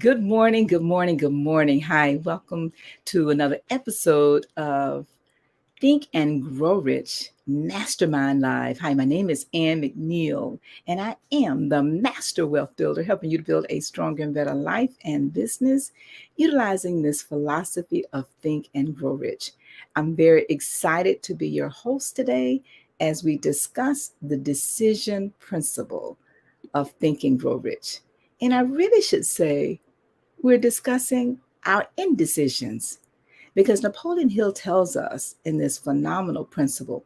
Good morning, good morning, good morning. Hi, welcome to another episode of Think and Grow Rich Mastermind Live. Hi, my name is Ann McNeil, and I am the Master Wealth Builder, helping you to build a stronger and better life and business utilizing this philosophy of Think and Grow Rich. I'm very excited to be your host today as we discuss the decision principle of Think and Grow Rich. And I really should say, we're discussing our indecisions because Napoleon Hill tells us in this phenomenal principle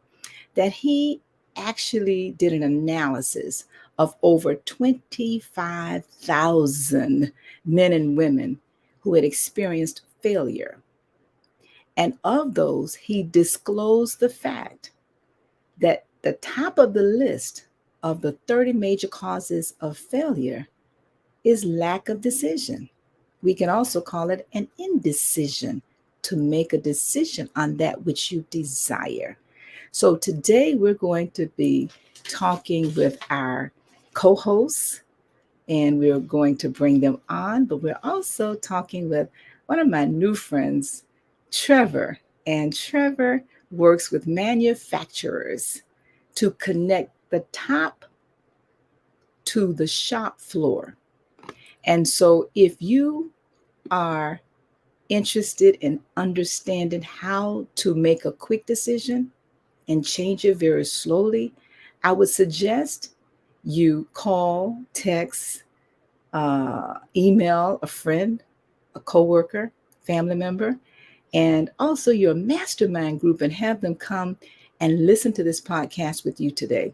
that he actually did an analysis of over 25,000 men and women who had experienced failure. And of those, he disclosed the fact that the top of the list of the 30 major causes of failure is lack of decision. We can also call it an indecision, to make a decision on that which you desire. So today we're going to be talking with our co-hosts and we're going to bring them on, but we're also talking with one of my new friends, Trevor. And Trevor works with manufacturers to connect the top to the shop floor. And so if you are interested in understanding how to make a quick decision and change it very slowly, I would suggest you call, text, email a friend, a coworker, family member, and also your mastermind group and have them come and listen to this podcast with you today.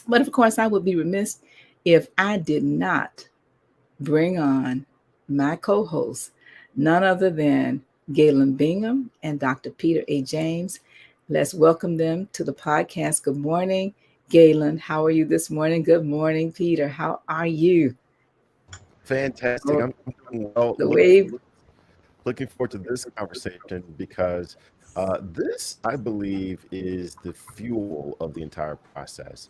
But of course, I would be remiss if I did not bring on my co-host, none other than Galen Bingham and Dr. Peter A. James. Let's welcome them to the podcast. Good morning, Galen. How are you this morning? Good morning, Peter. How are you? Fantastic. Oh, I'm doing well. the wave. Looking forward to this conversation because this, I believe, is the fuel of the entire process.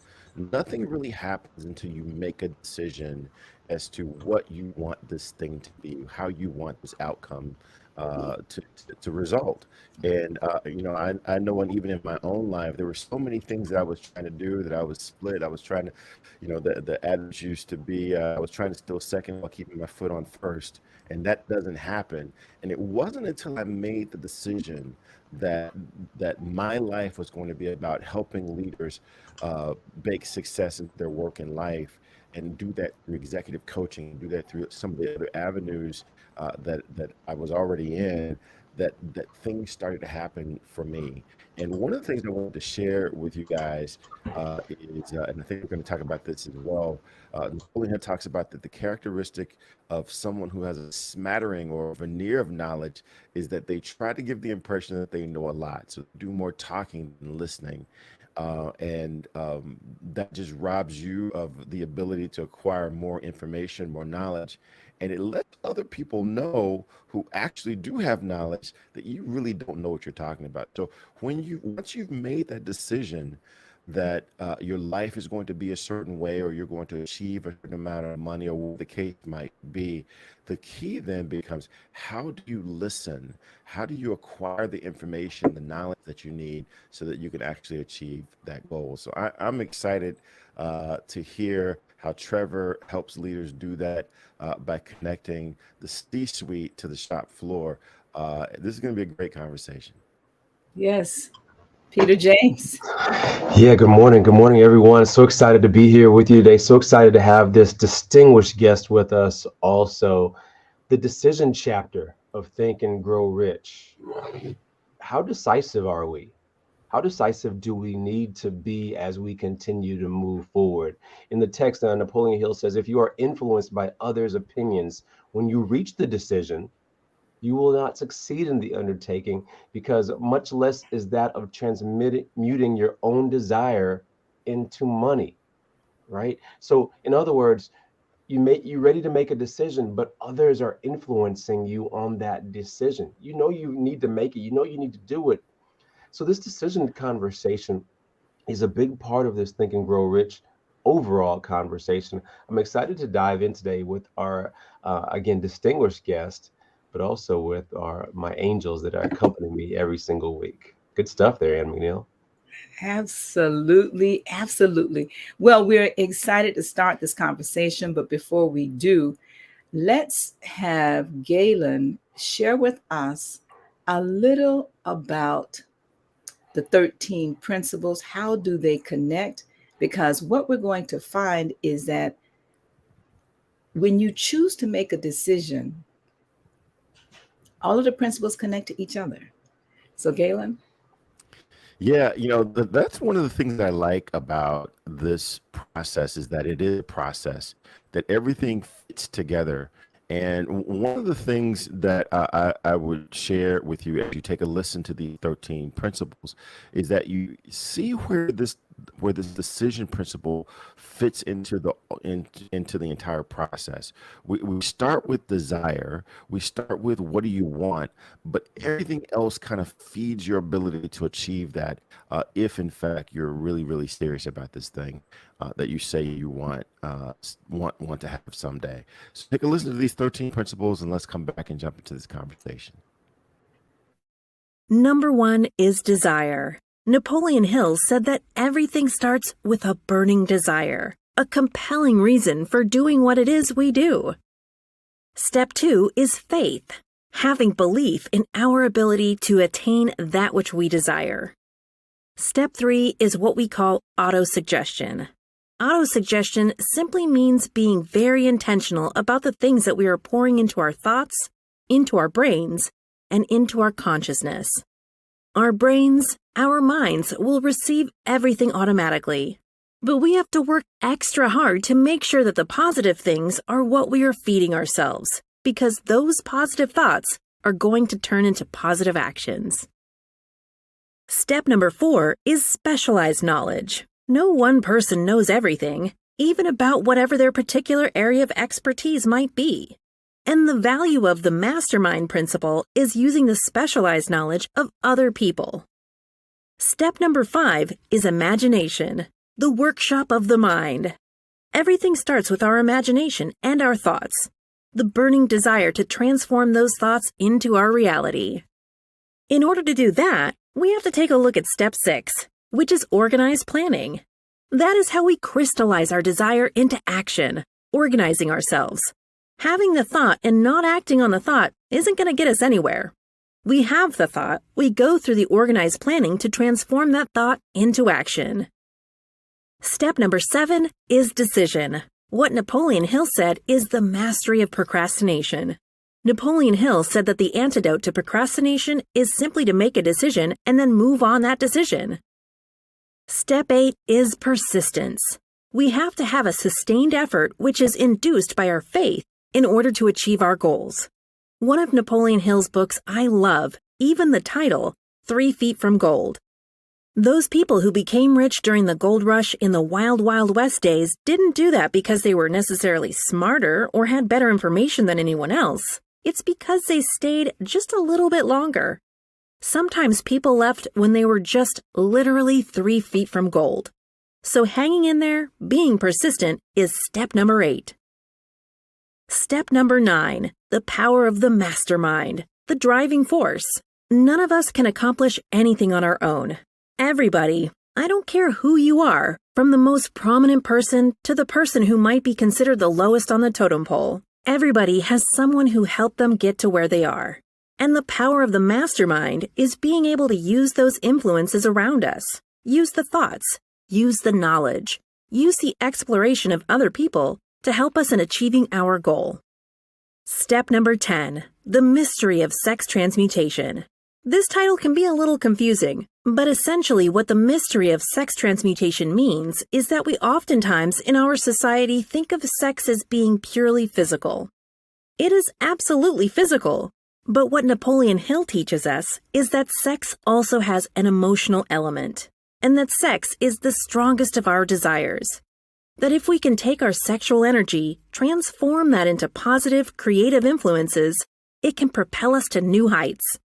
Nothing really happens until you make a decision as to what you want this thing to be, how you want this outcome to result. And, I know, and even in my own life, there were so many things that I was trying to do that I was split. I was trying to, the adage used to be, I was trying to steal second while keeping my foot on first, and that doesn't happen. And it wasn't until I made the decision that my life was going to be about helping leaders make success in their work in life, and do that through executive coaching, do that through some of the other avenues that I was already in, that things started to happen for me. And one of the things I wanted to share with you guys is, and I think we're going to talk about this as well. Napoleon Hill talks about that the characteristic of someone who has a smattering or a veneer of knowledge is that they try to give the impression that they know a lot. So do more talking than listening. And that just robs you of the ability to acquire more information, more knowledge. And it lets other people know who actually do have knowledge that you really don't know what you're talking about. So once you've made that decision that your life is going to be a certain way, or you're going to achieve a certain amount of money, or what the case might be, the key then becomes, how do you listen? How do you acquire the information, the knowledge that you need so that you can actually achieve that goal? So I'm excited to hear how Trevor helps leaders do that by connecting the C-suite to the shop floor. This is going to be a great conversation. Yes, Peter James. Yeah, good morning. Good morning, everyone. So excited to be here with you today. So excited to have this distinguished guest with us also. The decision chapter of Think and Grow Rich. How decisive are we? How decisive do we need to be as we continue to move forward? In the text, Napoleon Hill says, if you are influenced by others' opinions, when you reach the decision, you will not succeed in the undertaking, because much less is that of transmuting your own desire into money, right? So in other words, you ready to make a decision, but others are influencing you on that decision. You know you need to make it, you know you need to do it. So this decision conversation is a big part of this Think and Grow Rich overall conversation. I'm excited to dive in today with our, again, distinguished guest, but also with my angels that accompany me every single week. Good stuff there, Ann McNeil. Absolutely, absolutely. Well, we're excited to start this conversation, but before we do, let's have Galen share with us a little about the 13 principles. How do they connect? Because what we're going to find is that when you choose to make a decision, all of the principles connect to each other. So, Galen? Yeah, that's one of the things that I like about this process is that it is a process, that everything fits together. And one of the things that I would share with you as you take a listen to the 13 principles is that you see where this decision principle fits into into the entire process. We start with desire, we start with what do you want, but everything else kind of feeds your ability to achieve that, if in fact you're really, really serious about this thing that you say you want to have someday. So take a listen to these 13 principles and let's come back and jump into this conversation. Number 1 is desire. Napoleon Hill said that everything starts with a burning desire, a compelling reason for doing what it is we do. Step 2 is faith, having belief in our ability to attain that which we desire. Step 3 is what we call autosuggestion. Autosuggestion simply means being very intentional about the things that we are pouring into our thoughts, into our brains, and into our consciousness. Our brains, our minds will receive everything automatically, but we have to work extra hard to make sure that the positive things are what we are feeding ourselves, because those positive thoughts are going to turn into positive actions. Step number 4 is specialized knowledge. No one person knows everything, even about whatever their particular area of expertise might be. And the value of the MasterMind principle is using the specialized knowledge of other people. Step number 5 is imagination, the workshop of the mind. Everything starts with our imagination and our thoughts, the burning desire to transform those thoughts into our reality. In order to do that, we have to take a look at step 6, which is organized planning. That is how we crystallize our desire into action, organizing ourselves. Having the thought and not acting on the thought isn't going to get us anywhere. We have the thought, we go through the organized planning to transform that thought into action. Step number 7 is decision. What Napoleon Hill said is the mastery of procrastination. Napoleon Hill said that the antidote to procrastination is simply to make a decision and then move on that decision. Step 8 is persistence. We have to have a sustained effort which is induced by our faith in order to achieve our goals. One of Napoleon Hill's books I love, even the title, 3 Feet from Gold. Those people who became rich during the gold rush in the wild, wild west days didn't do that because they were necessarily smarter or had better information than anyone else. It's because they stayed just a little bit longer. Sometimes people left when they were just literally 3 feet from gold. So hanging in there, being persistent, is step number 8. Step number 9, the power of the mastermind, the driving force. None of us can accomplish anything on our own. Everybody, I don't care who you are, from the most prominent person to the person who might be considered the lowest on the totem pole, everybody has someone who helped them get to where they are. And the power of the mastermind is being able to use those influences around us, use the thoughts, use the knowledge, use the exploration of other people to help us in achieving our goal. Step number 10, the mystery of sex transmutation. This title can be a little confusing, but essentially what the mystery of sex transmutation means is that we oftentimes in our society think of sex as being purely physical. It is absolutely physical, but what Napoleon Hill teaches us is that sex also has an emotional element, and that sex is the strongest of our desires. That if we can take our sexual energy, transform that into positive, creative influences, it can propel us to new heights.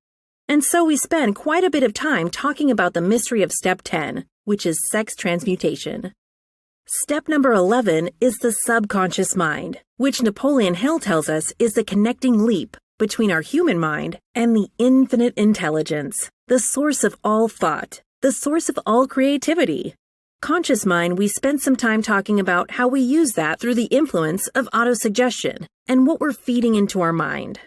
And so we spend quite a bit of time talking about the mystery of step 10, which is sex transmutation. Step number 11 is the subconscious mind, which Napoleon Hill tells us is the connecting leap between our human mind and the infinite intelligence, the source of all thought, the source of all creativity. Conscious mind, we spent some time talking about how we use that through the influence of autosuggestion and what we're feeding into our mind.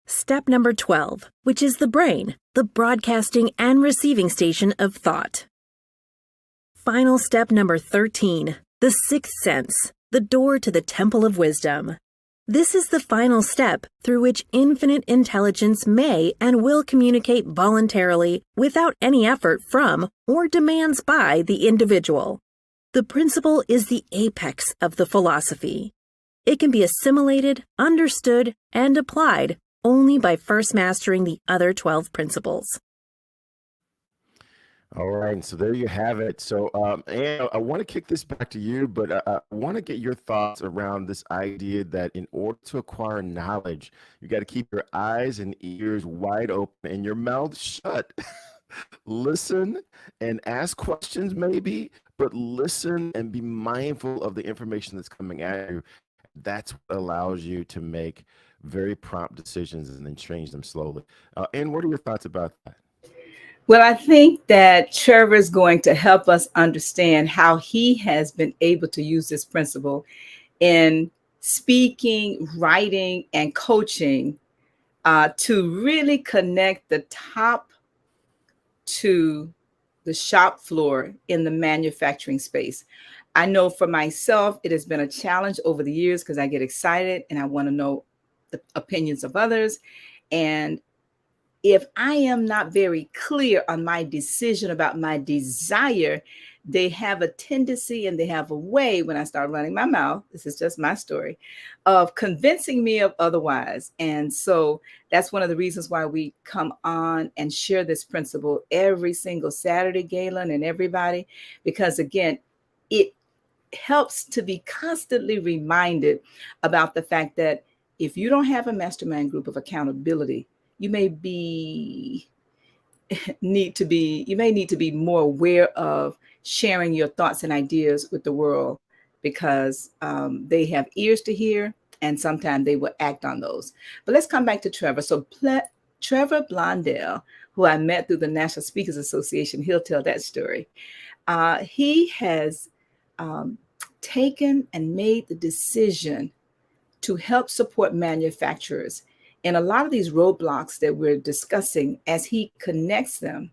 Step number 12, which is the brain, the broadcasting and receiving station of thought. Final step number 13, the sixth sense, the door to the temple of wisdom. This is the final step through which infinite intelligence may and will communicate voluntarily without any effort from or demands by the individual. The principle is the apex of the philosophy. It can be assimilated, understood, and applied only by first mastering the other 12 principles. All right, so there you have it. So, Anne, I want to kick this back to you, but I want to get your thoughts around this idea that in order to acquire knowledge, you got to keep your eyes and ears wide open and your mouth shut. Listen and ask questions, maybe, but listen and be mindful of the information that's coming at you. That's what allows you to make very prompt decisions and then change them slowly. Anne, what are your thoughts about that? Well, I think that Trevor is going to help us understand how he has been able to use this principle in speaking, writing, and coaching to really connect the top to the shop floor in the manufacturing space. I know for myself, it has been a challenge over the years because I get excited and I want to know the opinions of others. And if I am not very clear on my decision about my desire, they have a tendency and they have a way when I start running my mouth, this is just my story, of convincing me of otherwise. And so that's one of the reasons why we come on and share this principle every single Saturday, Galen and everybody, because again, it helps to be constantly reminded about the fact that if you don't have a mastermind group of accountability, you may need to be more aware of sharing your thoughts and ideas with the world because they have ears to hear and sometimes they will act on those. But let's come back to Trevor. So Trevor Blondeel, who I met through the National Speakers Association, he'll tell that story. He has taken and made the decision to help support manufacturers in a lot of these roadblocks that we're discussing as he connects them.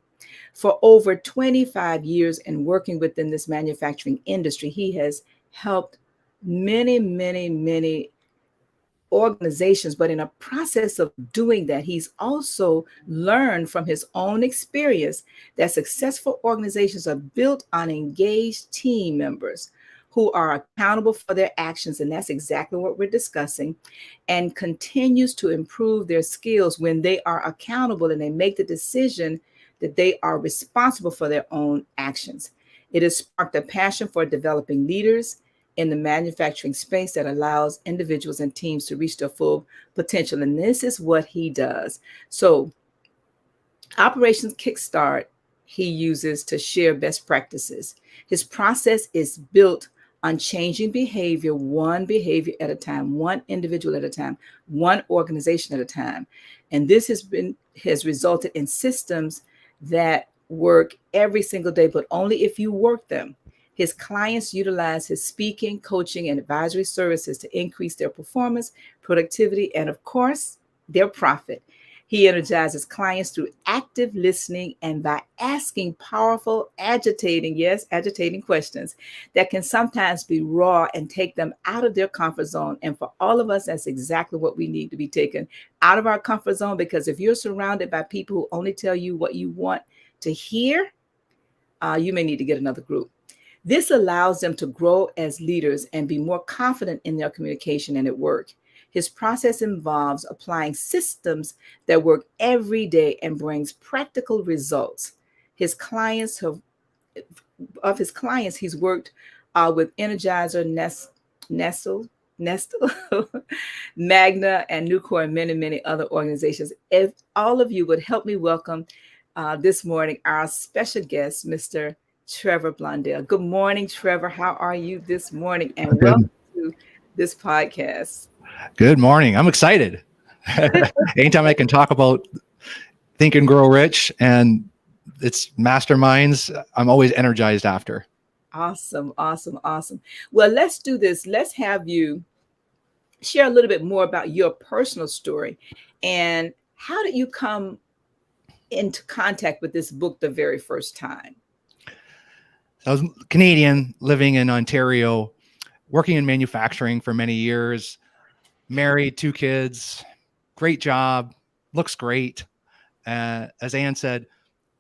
For over 25 years and working within this manufacturing industry, he has helped many, many, many organizations. But in a process of doing that, he's also learned from his own experience that successful organizations are built on engaged team members who are accountable for their actions, and that's exactly what we're discussing, and continues to improve their skills when they are accountable and they make the decision that they are responsible for their own actions. It has sparked a passion for developing leaders in the manufacturing space that allows individuals and teams to reach their full potential, and this is what he does. So Operations Kickstart, he uses to share best practices. His process is built on changing behavior, one behavior at a time, one individual at a time, one organization at a time. And this has resulted in systems that work every single day, but only if you work them. His clients utilize his speaking, coaching, and advisory services to increase their performance, productivity, and of course, their profit. He energizes clients through active listening and by asking powerful, agitating questions that can sometimes be raw and take them out of their comfort zone. And for all of us, that's exactly what we need to be taken out of our comfort zone, because if you're surrounded by people who only tell you what you want to hear, you may need to get another group. This allows them to grow as leaders and be more confident in their communication and at work. His process involves applying systems that work every day and brings practical results. He's worked with Energizer, Nestle, Magna, and Nucor, and many, many other organizations. If all of you would help me welcome this morning our special guest, Mr. Trevor Blondeel. Good morning, Trevor. How are you this morning? And Good. welcome to this podcast. Good morning. I'm excited. Anytime I can talk about Think and Grow Rich and its masterminds, I'm always energized after. Awesome, awesome, awesome. Well, let's do this. Let's have you share a little bit more about your personal story and how did you come into contact with this book the very first time? I was Canadian, living in Ontario, working in manufacturing for many years, married, 2 kids, great job, looks great. As Ann said,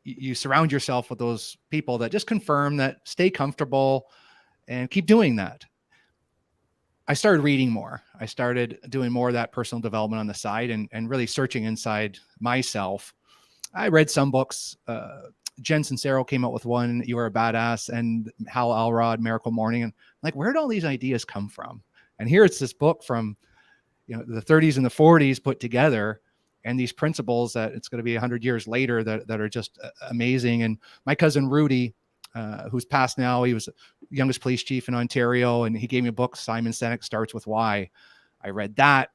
you surround yourself with those people that just confirm that stay comfortable and keep doing that. I started reading more. I started doing more of that personal development on the side and really searching inside myself. I read some books. Jen Sincero came out with one, You Are a Badass, and Hal Elrod, Miracle Morning. And like, where did all these ideas come from? And here it's this book from, the 30s and the 40s put together, and these principles that it's going to be 100 years later that are just amazing. And my cousin Rudy, who's passed now, he was the youngest police chief in Ontario, and he gave me a book, Simon Sinek Starts With Why. I read that,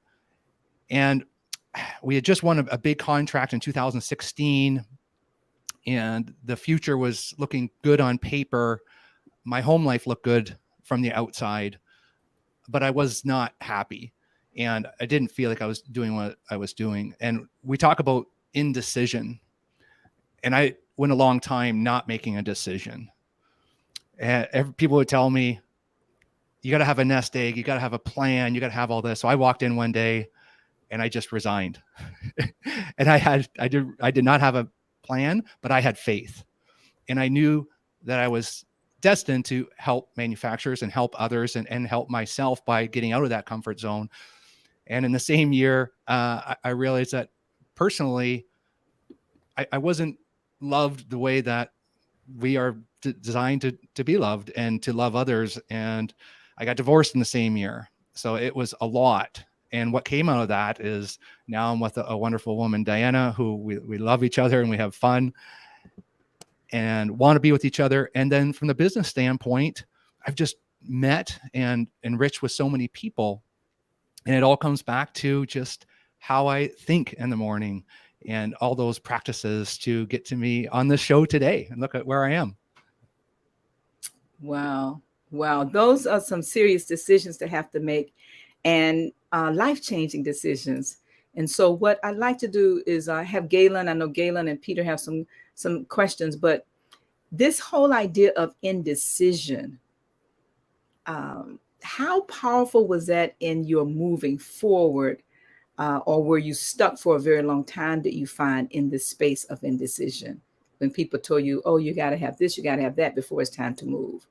and we had just won a big contract in 2016, and the future was looking good on paper. My home life looked good from the outside, but I was not happy, and I didn't feel like I was doing what I was doing. And we talk about indecision, and I went a long time not making a decision. And people would tell me, you got to have a nest egg, you got to have a plan, you got to have all this. So I walked in one day and I just resigned. And I did not have a plan, but I had faith. And I knew that I was destined to help manufacturers and help others and help myself by getting out of that comfort zone. And in the same year, I realized that personally, I wasn't loved the way that we are designed to be loved and to love others. And I got divorced in the same year. So it was a lot. And what came out of that is now I'm with a wonderful woman, Diana, who we love each other and we have fun and want to be with each other. And then from the business standpoint, I've just met and enriched with so many people. And it all comes back to just how I think in the morning and all those practices to get to me on this show today. And look at where I am. Wow. Wow. Those are some serious decisions to have to make, and life-changing decisions. And so what I'd like to do is have Galen, I know Galen and Peter have some questions, but this whole idea of indecision, how powerful was that in your moving forward? Or were you stuck for a very long time that you find in this space of indecision when people told you, oh, you got to have this, you got to have that before it's time to move?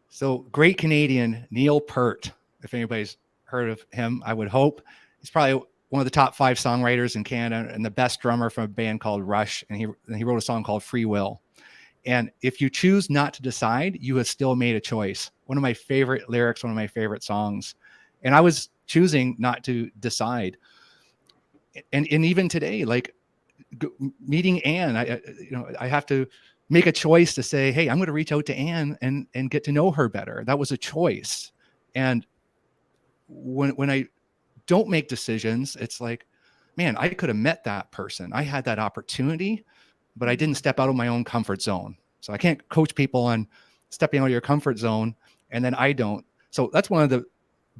So great Canadian, Neil Peart, if anybody's heard of him, I would hope. He's probably one of the top 5 songwriters in Canada and the best drummer from a band called Rush. And he wrote a song called Free Will. And if you choose not to decide, you have still made a choice. One of my favorite lyrics, one of my favorite songs. And I was choosing not to decide. And even today, like meeting Ann, I have to make a choice to say, hey, I'm going to reach out to Ann and get to know her better. That was a choice. And when I don't make decisions, it's like, man, I could have met that person. I had that opportunity, but I didn't step out of my own comfort zone. So I can't coach people on stepping out of your comfort zone, and then I don't. So that's one of the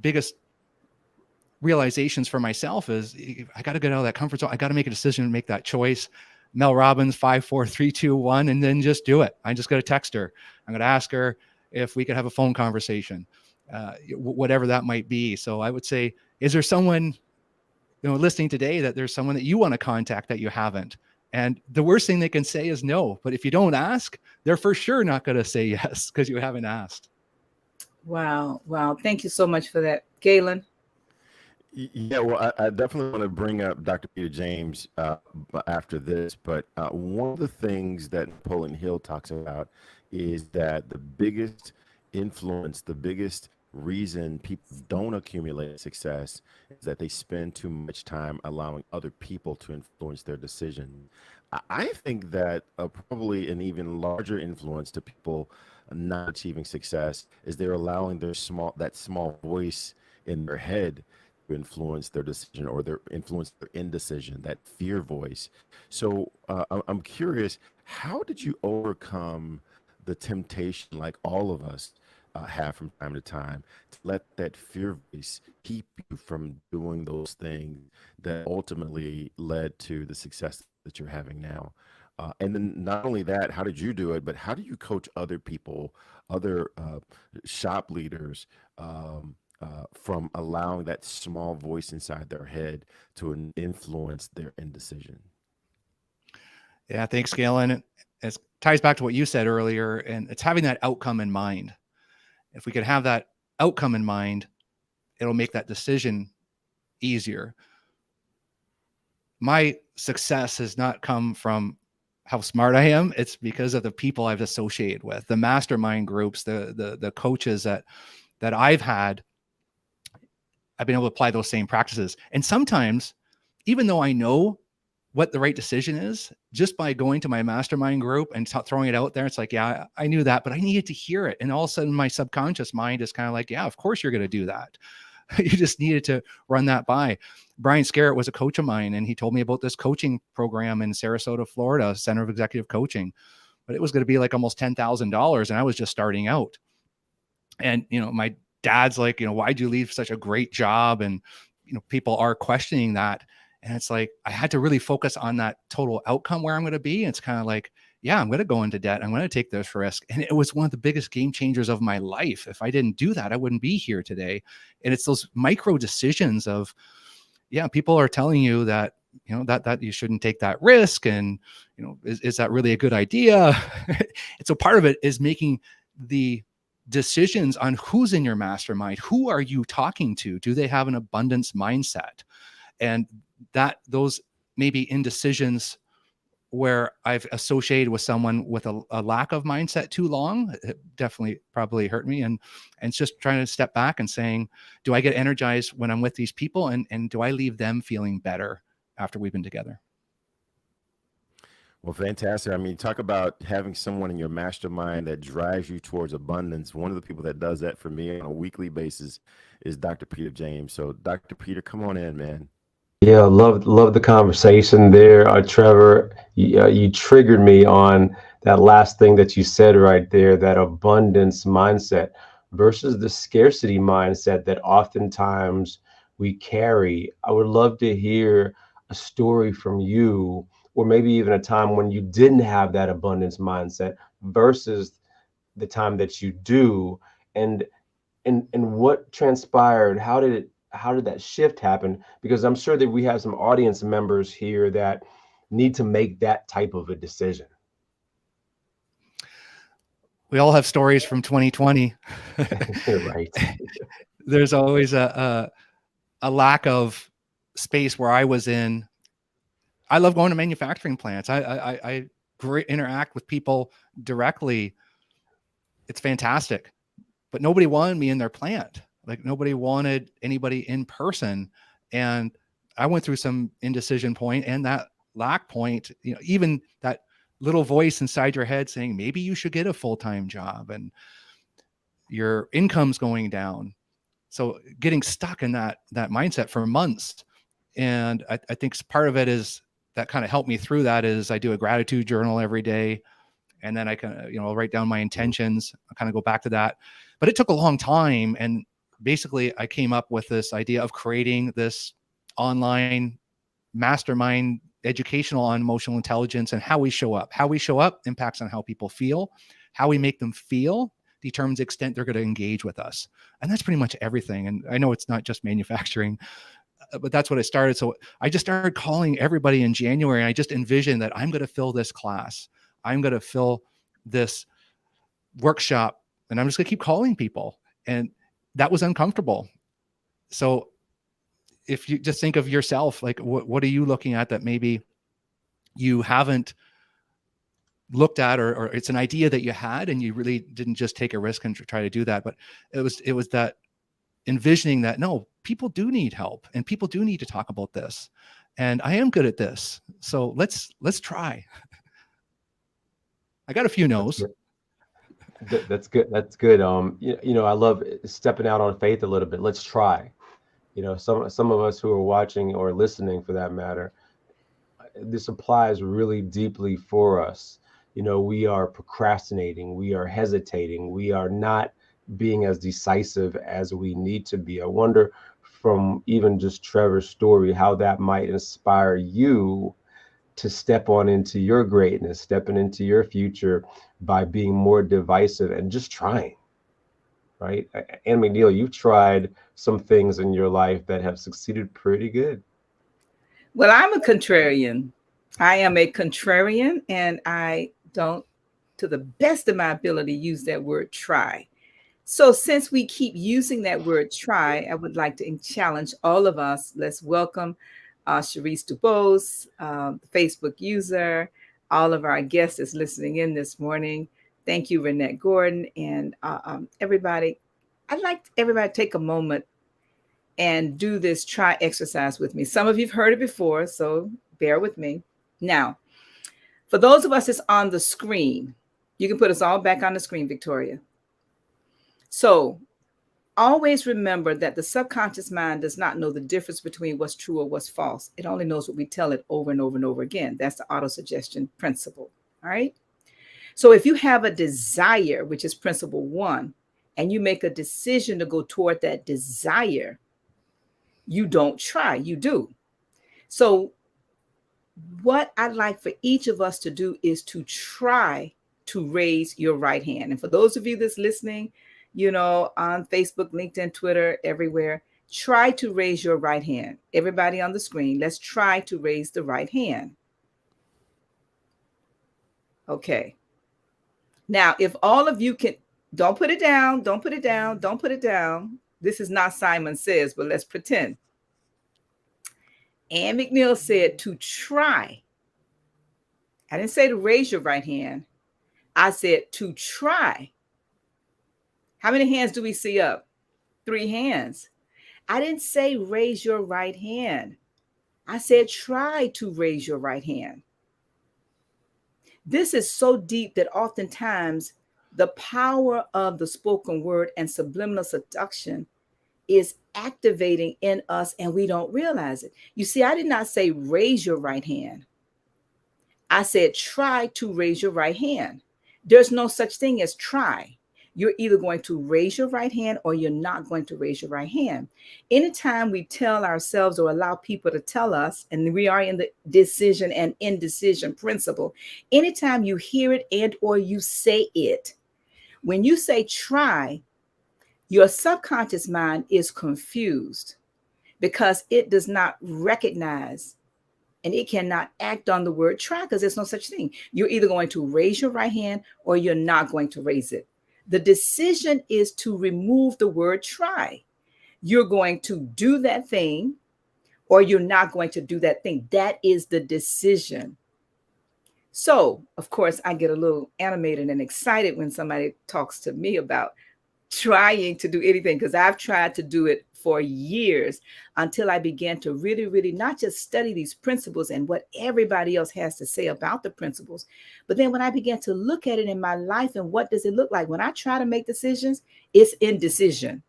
biggest realizations for myself is I got to get out of that comfort zone. I got to make a decision and make that choice. Mel Robbins, 5, 4, 3, 2, 1, and then just do it. I just got to text her. I'm going to ask her if we could have a phone conversation, whatever that might be. So I would say, is there someone, listening today that there's someone that you want to contact that you haven't? And the worst thing they can say is no. But if you don't ask, they're for sure not going to say yes because you haven't asked. Wow. Wow. Thank you so much for that, Galen. Yeah, well, I definitely want to bring up Dr. Peter James after this, but one of the things that Napoleon Hill talks about is that the biggest influence, the biggest reason people don't accumulate success is that they spend too much time allowing other people to influence their decision. I think that probably an even larger influence to people not achieving success is they're allowing that small voice in their head to influence their decision, or their influence their indecision, that fear voice. So I'm curious, how did you overcome the temptation, like all of us have from time to time, to let that fear voice keep you from doing those things that ultimately led to the success that you're having now? And then not only that, how did you do it, but how do you coach other people, other shop leaders, from allowing that small voice inside their head to influence their indecision? Yeah, thanks, Galen. It ties back to what you said earlier, and it's having that outcome in mind. If we could have that outcome in mind, it'll make that decision easier. My success has not come from how smart I am. It's because of the people I've associated with, the mastermind groups, the coaches that I've had. I've been able to apply those same practices. And sometimes, even though I know what the right decision is, just by going to my mastermind group and throwing it out there, it's like, yeah, I knew that, but I needed to hear it. And all of a sudden my subconscious mind is kind of like, yeah, of course you're going to do that. You just needed to run that by. Brian Scarrett was a coach of mine, and he told me about this coaching program in Sarasota, Florida, Center of Executive Coaching, but it was going to be like almost $10,000. And I was just starting out. And, my dad's like, why'd you leave such a great job? And, people are questioning that. And it's like, I had to really focus on that total outcome where I'm going to be. And it's kind of like, yeah, I'm going to go into debt. I'm going to take this risk. And it was one of the biggest game changers of my life. If I didn't do that, I wouldn't be here today. And it's those micro decisions of, yeah, people are telling you that, that you shouldn't take that risk. And, is that really a good idea? And so part of it is making the decisions on who's in your mastermind. Who are you talking to? Do they have an abundance mindset? And that those maybe indecisions where I've associated with someone with a lack of mindset too long, it definitely probably hurt me. And it's just trying to step back and saying, do I get energized when I'm with these people? And do I leave them feeling better after we've been together? Well, fantastic. I mean, talk about having someone in your mastermind that drives you towards abundance. One of the people that does that for me on a weekly basis is Dr. Peter James. So Dr. Peter, come on in, man. Yeah, love the conversation there, Trevor. You triggered me on that last thing that you said right there, that abundance mindset versus the scarcity mindset that oftentimes we carry. I would love to hear a story from you, or maybe even a time when you didn't have that abundance mindset versus the time that you do, and what transpired. How did that shift happen? Because I'm sure that we have some audience members here that need to make that type of a decision. We all have stories from 2020. Right. There's always a lack of space where I was in. I love going to manufacturing plants. I interact with people directly. It's fantastic, but nobody wanted me in their plant. Like, nobody wanted anybody in person. And I went through some indecision point and that lack point, even that little voice inside your head saying, maybe you should get a full-time job, and your income's going down. So getting stuck in that mindset for months. And I think part of it is that kind of helped me through that is I do a gratitude journal every day. And then I can, write down my intentions. I kind of go back to that, but it took a long time. And basically I came up with this idea of creating this online mastermind educational on emotional intelligence and how we show up. How we show up impacts on how people feel. How we make them feel determines the extent they're going to engage with us. And that's pretty much everything. And I know it's not just manufacturing, but that's what I started. So I just started calling everybody in January. And I just envisioned that I'm going to fill this class. I'm going to fill this workshop, and I'm just going to keep calling people. And that was uncomfortable. So if you just think of yourself, like what are you looking at that maybe you haven't looked at, or it's an idea that you had and you really didn't just take a risk and try to do that. But it was that envisioning that, no, people do need help and people do need to talk about this. And I am good at this. So let's try. I got a few no's. That's good. That's good. I love stepping out on faith a little bit. Let's try. Some of us who are watching or listening, for that matter, this applies really deeply for us. We are procrastinating, we are hesitating, we are not being as decisive as we need to be. I wonder, from even just Trevor's story, how that might inspire you to step on into your greatness, stepping into your future by being more divisive and just trying, right? And McNeil, you've tried some things in your life that have succeeded pretty good. Well, I'm a contrarian. I am a contrarian, and I don't, to the best of my ability, use that word try. So since we keep using that word try, I would like to challenge all of us. Let's welcome Charisse Dubose, the Facebook user, all of our guests that's listening in this morning. Thank you, Renette Gordon, and everybody. I'd like everybody to take a moment and do this try exercise with me. Some of you've heard it before, so bear with me. Now, for those of us that's on the screen, you can put us all back on the screen, Victoria. So always remember that the subconscious mind does not know the difference between what's true or what's false. It only knows what we tell it over and over and over again. That's the autosuggestion principle. All right. So if you have a desire, which is principle 1, and you make a decision to go toward that desire, you don't try, you do. So what I'd like for each of us to do is to try to raise your right hand. And for those of you that's listening, on Facebook, LinkedIn, Twitter, everywhere, try to raise your right hand. Everybody on the screen, let's try to raise the right hand. Okay. Now, if all of you can, don't put it down, don't put it down, don't put it down. This is not Simon Says, but let's pretend. Ann McNeil said to try. I didn't say to raise your right hand. I said to try. How many hands do we see up? 3 hands. I didn't say raise your right hand. I said try to raise your right hand. This is so deep that oftentimes the power of the spoken word and subliminal seduction is activating in us and we don't realize it. You see, I did not say raise your right hand. I said try to raise your right hand. There's no such thing as try. You're either going to raise your right hand or you're not going to raise your right hand. Anytime we tell ourselves or allow people to tell us, and we are in the decision and indecision principle, anytime you hear it and or you say it, when you say try, your subconscious mind is confused because it does not recognize and it cannot act on the word try because there's no such thing. You're either going to raise your right hand or you're not going to raise it. The decision is to remove the word try. You're going to do that thing or you're not going to do that thing. That is the decision. So, of course, I get a little animated and excited when somebody talks to me about trying to do anything, because I've tried to do it for years until I began to really, really not just study these principles and what everybody else has to say about the principles, but then when I began to look at it in my life and what does it look like when I try to make decisions, it's indecision.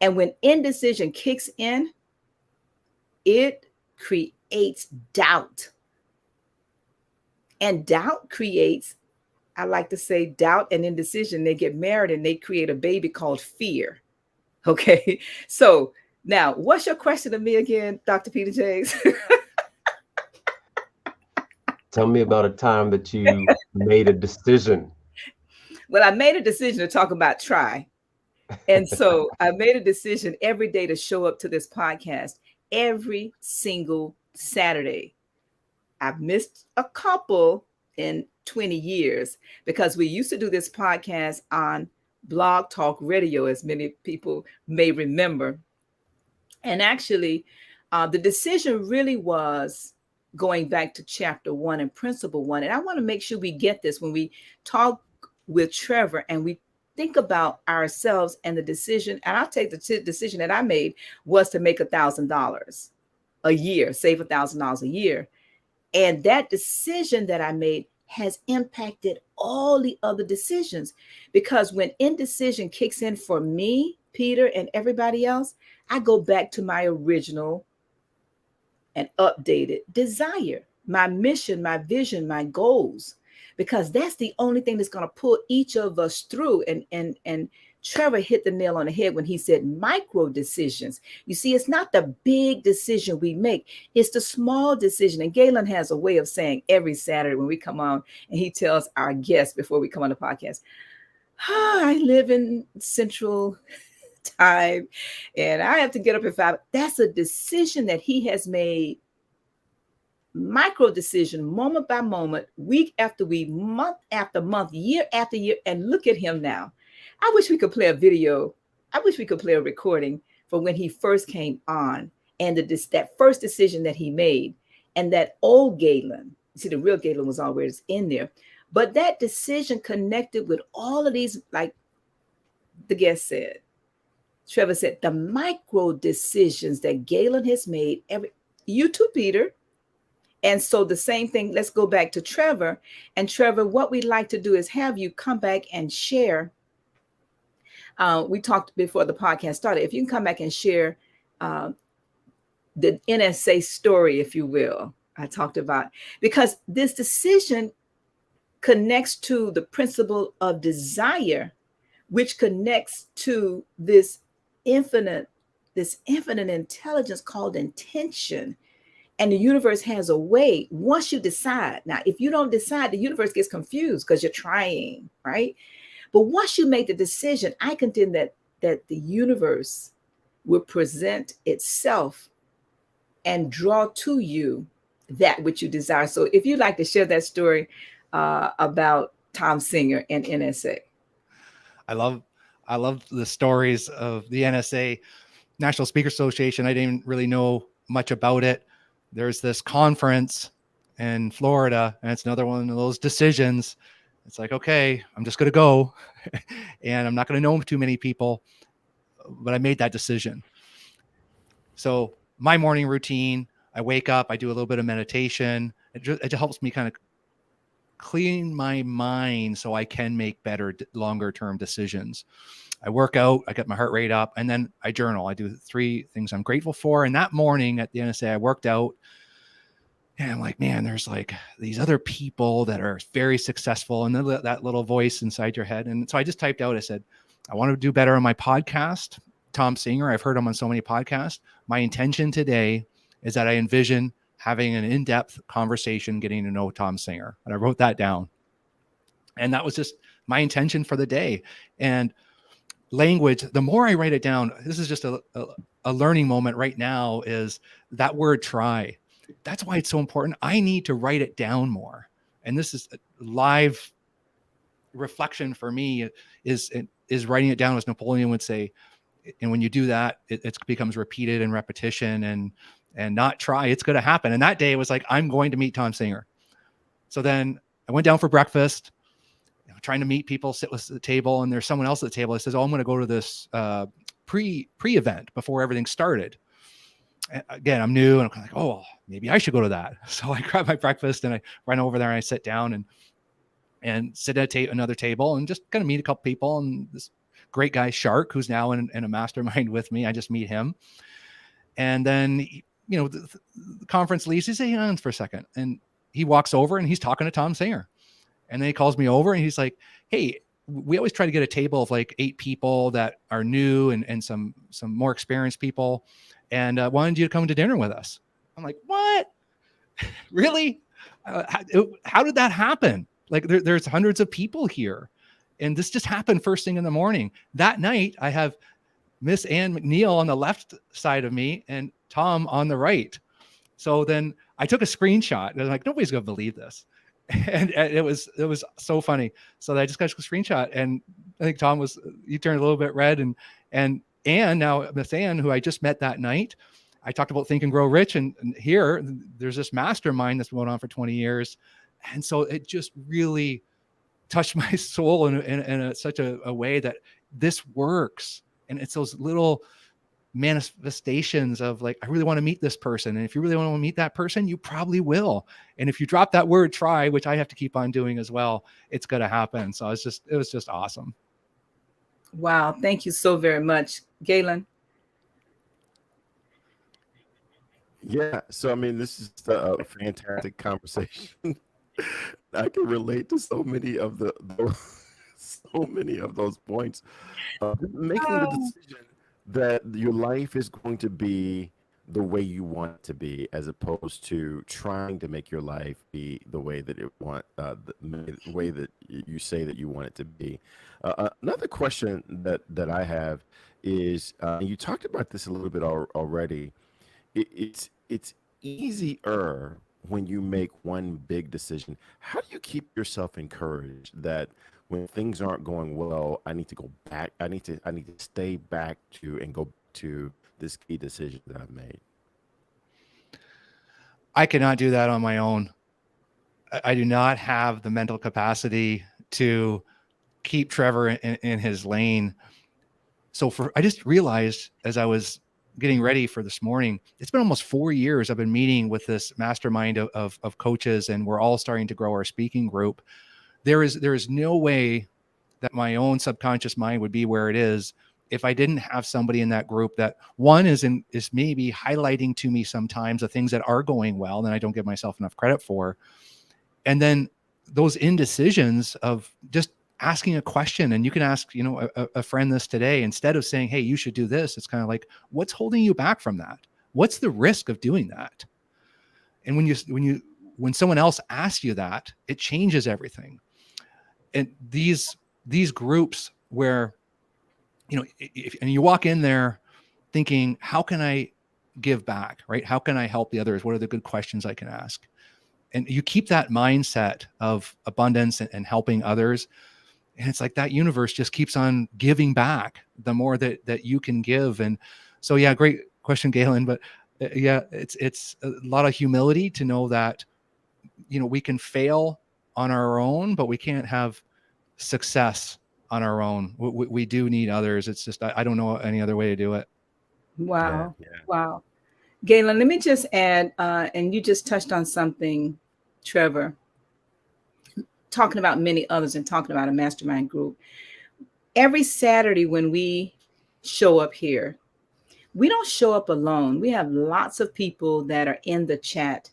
And when indecision kicks in, it creates doubt. And doubt creates, I like to say, doubt and indecision. They get married and they create a baby called fear. Okay. So now, what's your question to me again, Dr. Peter James? Tell me about a time that you made a decision. Well, I made a decision to talk about try. And so I made a decision every day to show up to this podcast every single Saturday. I've missed a couple in 20 years because we used to do this podcast on Blog Talk Radio, as many people may remember. And actually, the decision really was going back to chapter 1 and principle 1. And I want to make sure we get this when we talk with Trevor and we think about ourselves and the decision. And I'll take the decision that I made was to make $1,000 a year, save $1,000 a year. And that decision that I made has impacted all the other decisions, because when indecision kicks in for me, Peter, and everybody else, I go back to my original and updated desire, my mission, my vision, my goals, because that's the only thing that's going to pull each of us through. And Trevor hit the nail on the head when he said micro decisions. You see, it's not the big decision we make, it's the small decision. And Galen has a way of saying every Saturday when we come on, and he tells our guests before we come on the podcast, I live in Central Time and I have to get up at 5. That's a decision that he has made, micro decision, moment by moment, week after week, month after month, year after year. And look at him now. I wish we could play a video. I wish we could play a recording for when he first came on and that first decision that he made. And that old Galen, see, the real Galen was always in there, but that decision connected with all of these, like the guest said, Trevor said, the micro decisions that Galen has made, you too, Peter. And so the same thing, let's go back to Trevor. And Trevor, what we'd like to do is have you come back and share. We talked before the podcast started. If you can come back and share the NSA story, if you will, I talked about, because this decision connects to the principle of desire, which connects to this infinite intelligence called intention. And the universe has a way, once you decide. Now, if you don't decide, the universe gets confused because you're trying, right? But once you make the decision, I contend that the universe will present itself and draw to you that which you desire. So if you'd like to share that story about Tom Singer and NSA. I love the stories of the NSA, National Speaker Association. I didn't really know much about it. There's this conference in Florida, and it's another one of those decisions. It's like, okay, I'm just going to go and I'm not going to know too many people, but I made that decision. So my morning routine, I wake up, I do a little bit of meditation. It just helps me kind of clean my mind so I can make better, longer term decisions. I work out, I get my heart rate up, and then I journal. I do 3 things I'm grateful for. And that morning at the NSA, I worked out, and I'm like, man, there's like these other people that are very successful, and then that little voice inside your head. And so I just typed out, I said, I want to do better on my podcast. Tom Singer, I've heard him on so many podcasts. My intention today is that I envision having an in-depth conversation, getting to know Tom Singer. And I wrote that down. And that was just my intention for the day. And language, the more I write it down, this is just a learning moment right now, is that word try. That's why it's so important. I need to write it down more. And this is a live reflection for me, is writing it down, as Napoleon would say. And when you do that, it becomes repeated and repetition, and not try, it's going to happen. And that day it was like, I'm going to meet Tom Singer. So then I went down for breakfast, trying to meet people, sit with the table, and there's someone else at the table that says, oh, I'm going to go to this pre-event before everything started. And again, I'm new, and I'm kind of like, oh, maybe I should go to that. So I grab my breakfast and I run over there and I sit down and sit at another table and just kind of meet a couple people. And this great guy, Shark, who's now in a mastermind with me, I just meet him. And then, the conference leaves. He says, hang on for a second. And he walks over and he's talking to Tom Singer. And then he calls me over and he's like, hey, we always try to get a table of like 8 people that are new and some more experienced people. And wanted you to come to dinner with us. I'm like, what? Really? How did that happen? Like there's hundreds of people here. And this just happened first thing in the morning. That night, I have Miss Ann McNeil on the left side of me and Tom on the right. So then I took a screenshot and I'm like, nobody's going to believe this. And it was so funny. So I just got a screenshot, and I think he turned a little bit red, and Ann, now Miss Ann, who I just met that night, I talked about Think and Grow Rich, and here there's this mastermind that's been going on for 20 years. And so it just really touched my soul in such a way that this works. And it's those little manifestations of like, I really want to meet this person. And if you really want to meet that person, you probably will. And if you drop that word try, which I have to keep on doing as well, it's going to happen. So it was just awesome. Wow. Thank you so very much, Galen. Yeah. So, I mean, this is a fantastic conversation. I can relate to so many of those points. Making the decision that your life is going to be the way you want it to be, as opposed to trying to make your life be the way that the way that you say that you want it to be. Another question that I have is, you talked about this a little bit already. It's easier when you make one big decision. How do you keep yourself encouraged that when things aren't going well, I need to go back. I need to stay back to and go to this key decision that I've made? I cannot do that on my own. I do not have the mental capacity to keep Trevor in his lane. So I just realized as I was getting ready for this morning, it's been almost 4 years I've been meeting with this mastermind of coaches, and we're all starting to grow our speaking group. There is no way that my own subconscious mind would be where it is if I didn't have somebody in that group that one is maybe highlighting to me sometimes the things that are going well and I don't give myself enough credit for. And then those indecisions of just asking a question, and you can ask, a friend this today, instead of saying, hey, you should do this. It's kind of like, what's holding you back from that? What's the risk of doing that? And when someone else asks you that, it changes everything. And these groups where, and you walk in there thinking, how can I give back, right? How can I help the others? What are the good questions I can ask? And you keep that mindset of abundance and helping others. And it's like that universe just keeps on giving back the more that you can give. And so, yeah, great question, Galen. But it's a lot of humility to know that, we can fail on our own, but we can't have success on our own. We do need others. It's just, I don't know any other way to do it. Wow. Yeah. Wow. Galen, let me just add, and you just touched on something, Trevor, talking about many others and talking about a mastermind group. Every Saturday when we show up here, we don't show up alone. We have lots of people that are in the chat,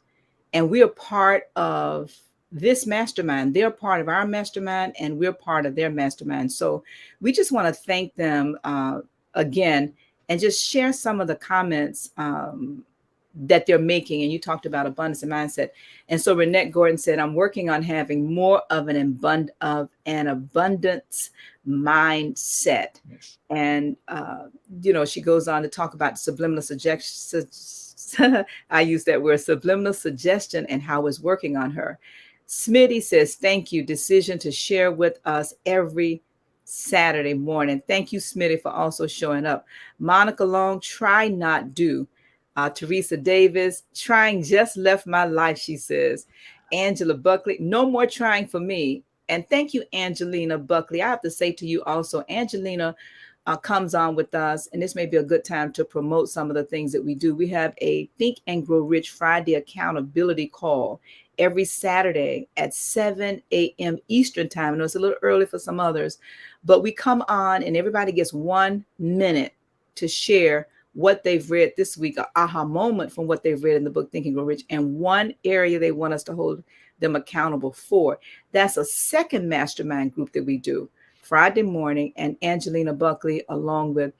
and we are part of this mastermind. They're part of our mastermind, and we're part of their mastermind. So we just want to thank them again, and just share some of the comments that they're making. And you talked about abundance and mindset. And so Renette Gordon said, I'm working on having more of an abundance mindset. Yes. And, she goes on to talk about subliminal suggestion. I use that word, subliminal suggestion, and how it's working on her. Smitty says, thank you. Decision to share with us every Saturday morning. Thank you, Smitty, for also showing up. Monica Long, try not do. Teresa Davis, trying just left my life, she says. Angela Buckley, no more trying for me. And thank you, Angelina Buckley. I have to say to you also, Angelina comes on with us, and this may be a good time to promote some of the things that we do. We have a Think and Grow Rich Friday accountability call every Saturday at 7 a.m. Eastern time. I know it's a little early for some others, but we come on and everybody gets 1 minute to share what they've read this week, an aha moment from what they've read in the book, Think and Grow Rich, and one area they want us to hold them accountable for. That's a second mastermind group that we do Friday morning, and Angelina Buckley, along with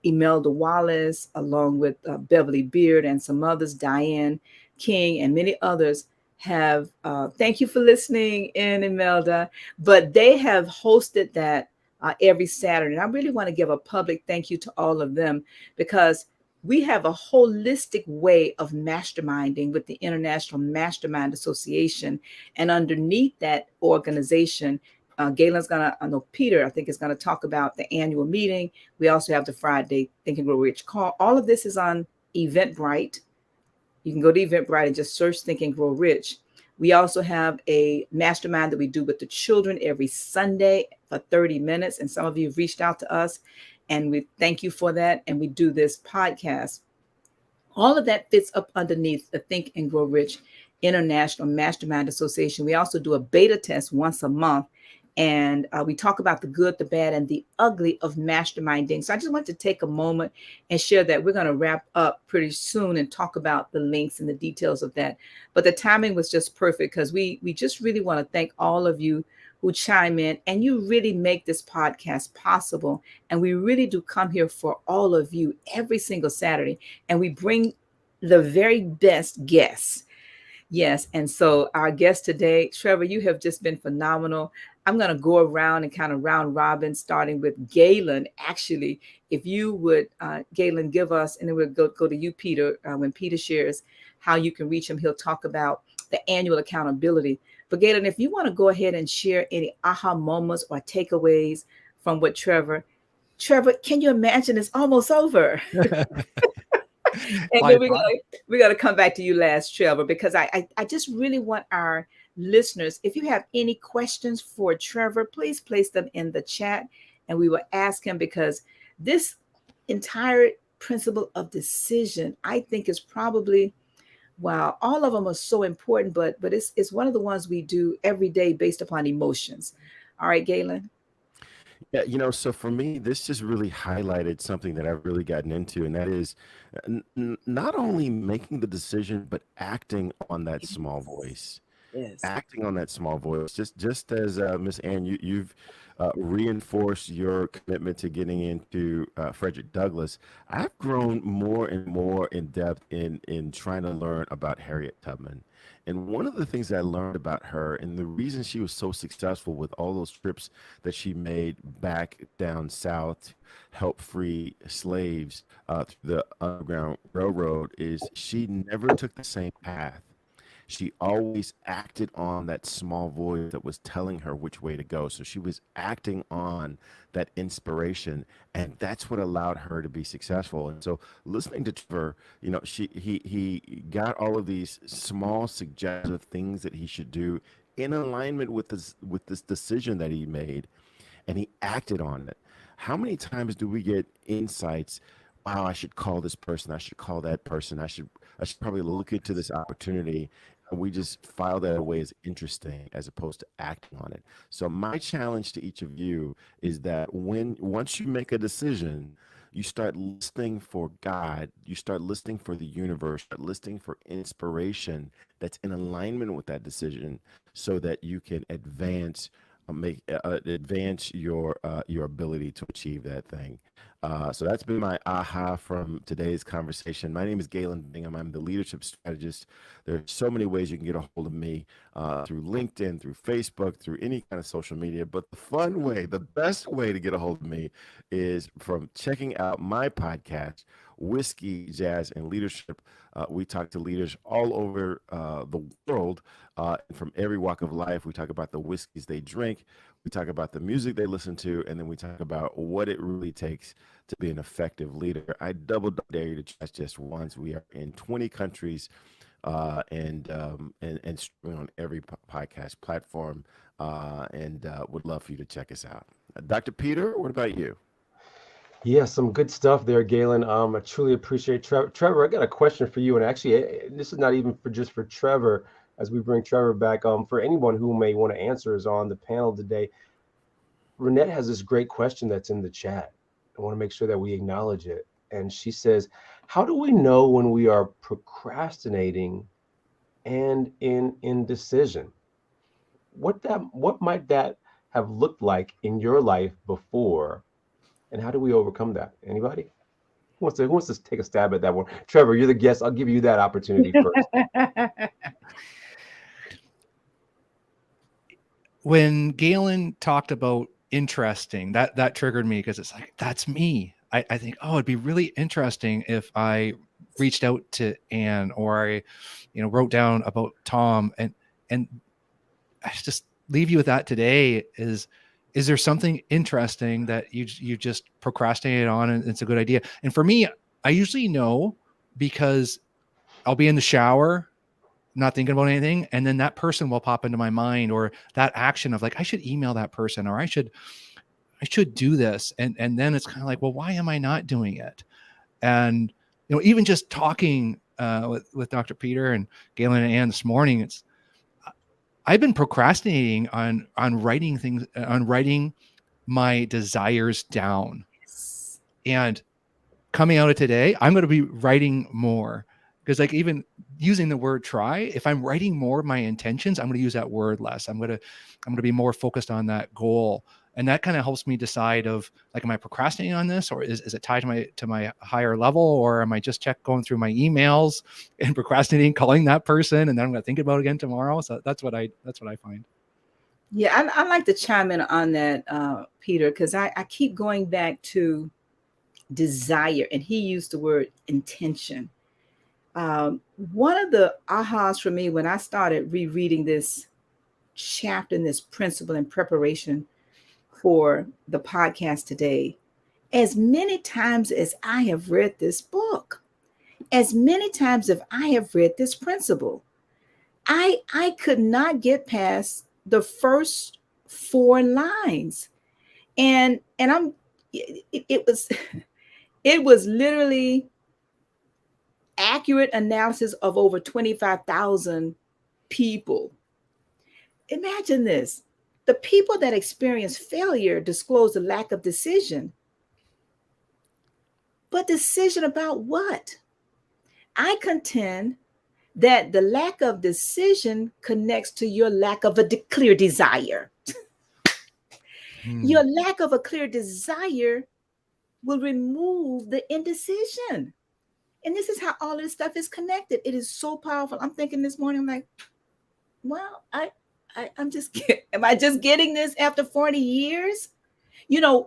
Imelda Wallace, along with Beverly Beard and some others, Diane King and many others have, thank you for listening in, Imelda, but they have hosted that every Saturday. And I really want to give a public thank you to all of them, because we have a holistic way of masterminding with the International Mastermind Association. And underneath that organization, Galen's Peter, I think, is going to talk about the annual meeting. We also have the Friday Think and Grow Rich call. All of this is on Eventbrite. You can go to Eventbrite and just search Think and Grow Rich. We also have a mastermind that we do with the children every Sunday for 30 minutes. And some of you have reached out to us, and we thank you for that. And we do this podcast. All of that fits up underneath the Think and Grow Rich International Mastermind Association. We also do a beta test once a month. And we talk about the good, the bad, and the ugly of masterminding. So I just want to take a moment and share that. We're going to wrap up pretty soon and talk about the links and the details of that. But the timing was just perfect because we just really want to thank all of you who chime in, and you really make this podcast possible. And we really do come here for all of you every single Saturday. And we bring the very best guests. Yes. And so our guest today, Trevor, you have just been phenomenal. I'm going to go around and kind of round robin, starting with Galen. Actually, if you would, Galen, give us, and then we'll go to you, Peter. When Peter shares how you can reach him, he'll talk about the annual accountability. But Galen, if you want to go ahead and share any aha moments or takeaways from what Trevor, can you imagine it's almost over? And then we're gonna come back to you last, Trevor, because I just really want our listeners, if you have any questions for Trevor, please place them in the chat and we will ask him, because this entire principle of decision, I think, is probably, wow, all of them are so important, but it's one of the ones we do every day based upon emotions. All right, Galen. Yeah, so for me, this just really highlighted something that I've really gotten into, and that is not only making the decision, but acting on that small voice. Yes. Acting on that small voice, just as Miss Ann, you've reinforced your commitment to getting into Frederick Douglass. I've grown more and more in depth in trying to learn about Harriet Tubman. And one of the things I learned about her, and the reason she was so successful with all those trips that she made back down south to help free slaves through the Underground Railroad, is she never took the same path. She always acted on that small voice that was telling her which way to go. So she was acting on that inspiration, and that's what allowed her to be successful. And so listening to Trevor, he got all of these small suggestive things that he should do in alignment with this decision that he made, and he acted on it. How many times do we get insights? Wow, I should call this person. I should call that person. I should probably look into this opportunity. And we just file that away as interesting as opposed to acting on it. So my challenge to each of you is that once you make a decision, you start listening for God, you start listening for the universe, start listening for inspiration that's in alignment with that decision, so that you can advance your ability to achieve that thing. So that's been my aha from today's conversation. My name is Galen Bingham. I'm the leadership strategist. There are so many ways you can get a hold of me, through LinkedIn, through Facebook, through any kind of social media. But the best way to get a hold of me is from checking out my podcast, Whiskey, Jazz, and Leadership. We talk to leaders all over the world, from every walk of life. We talk about the whiskeys they drink. We talk about the music they listen to, and then we talk about what it really takes to be an effective leader. I double dare you to try just once. We are in 20 countries, and streaming on every podcast platform, and would love for you to check us out. Dr. Peter, what about you? Yeah, some good stuff there, Galen. I truly appreciate Trevor. I got a question for you, and actually, this is not even for Trevor. As we bring Trevor back, for anyone who may want to answer is on the panel today. Renette has this great question that's in the chat. I want to make sure that we acknowledge it. And she says, how do we know when we are procrastinating and in indecision? What might that have looked like in your life before? And how do we overcome that? Anybody? Who wants to take a stab at that one? Trevor, you're the guest. I'll give you that opportunity first. When Galen talked about interesting, that triggered me, because it's like, that's me. I think, oh, it'd be really interesting if I reached out to Anne, or I, wrote down about Tom, and I just leave you with that today. Is there something interesting that you just procrastinated on and it's a good idea? And for me, I usually know because I'll be in the shower, not thinking about anything, and then that person will pop into my mind, or that action of like, I should email that person, or I should do this. And then it's kind of like, well, why am I not doing it? And, even just talking with Dr. Peter and Galen and Ann this morning, I've been procrastinating on writing things, on writing my desires down. And coming out of today, I'm going to be writing more, because like even using the word try, if I'm writing more of my intentions, I'm going to use that word less. I'm going to be more focused on that goal. And that kind of helps me decide of like, am I procrastinating on this, or is it tied to my higher level, or am I just going through my emails and procrastinating, calling that person, and then I'm going to think about it again tomorrow. So that's what I find. Yeah, I like to chime in on that, Peter, because I keep going back to desire, and he used the word intention. One of the ahas for me when I started rereading this chapter and this principle in preparation for the podcast today, as many times as I have read this book, as many times as I have read this principle, I could not get past the first 4 lines. And it was it was literally accurate analysis of over 25,000 people. Imagine this. The people that experience failure disclose a lack of decision. But decision about what? I contend that the lack of decision connects to your lack of a clear desire. Your lack of a clear desire will remove the indecision. And this is how all this stuff is connected. It is so powerful. I'm thinking this morning, I'm like, well, I'm just, am I just getting this after 40 years?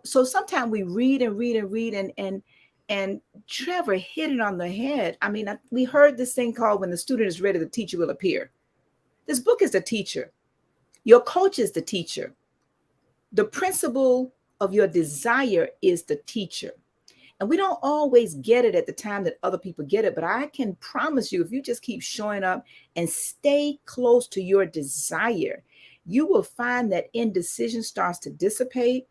So sometimes we read and Trevor hit it on the head. I mean, we heard this thing called when the student is ready, the teacher will appear. This book is the teacher. Your coach is the teacher. The principle of your desire is the teacher. And we don't always get it at the time that other people get it. But I can promise you, if you just keep showing up and stay close to your desire, you will find that indecision starts to dissipate,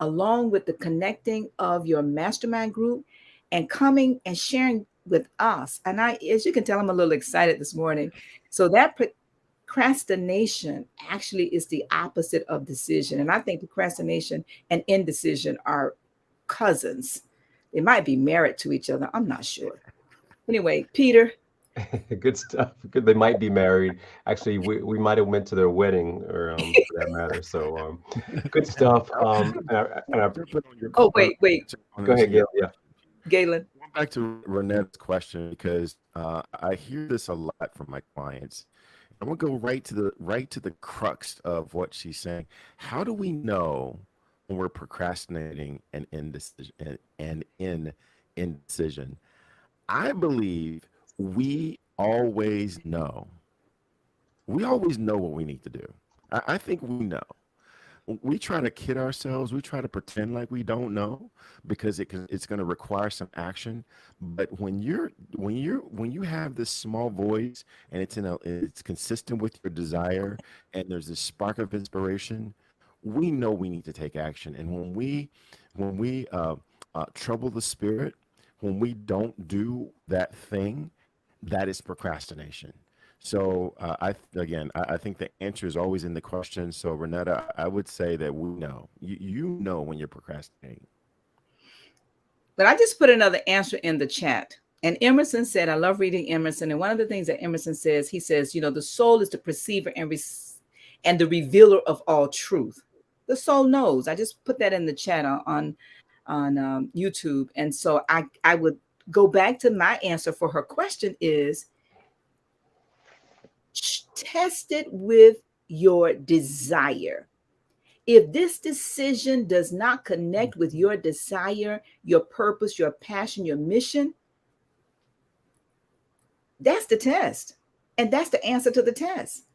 along with the connecting of your mastermind group and coming and sharing with us. And as you can tell, I'm a little excited this morning. So that procrastination actually is the opposite of decision. And I think procrastination and indecision are cousins. They might be married to each other. I'm not sure. Anyway, Peter. Good stuff. Good. They might be married. Actually, we might have went to their wedding, or for that matter. So good stuff. Wait. Go ahead, Gail. Yeah. Galen. Going back to Renette's question, because I hear this a lot from my clients. I'm gonna go right to the crux of what she's saying. How do we know when we're procrastinating and indecision? I believe we always know. We always know what we need to do. I think we know. We try to kid ourselves. We try to pretend like we don't know, because it's going to require some action. But when you have this small voice, and it's consistent with your desire, and there's this spark of inspiration, we know we need to take action. And when we trouble the spirit, when we don't do that thing, that is procrastination. So I think the answer is always in the question. So Renetta, I would say that we know. You know when you're procrastinating. But I just put another answer in the chat. And Emerson said, I love reading Emerson. And one of the things that Emerson says, he says, the soul is the perceiver and the revealer of all truth. The soul knows. I just put that in the chat on YouTube. And so I would go back to my answer for her question is, test it with your desire. If this decision does not connect with your desire, your purpose, your passion, your mission, that's the test. And that's the answer to the test.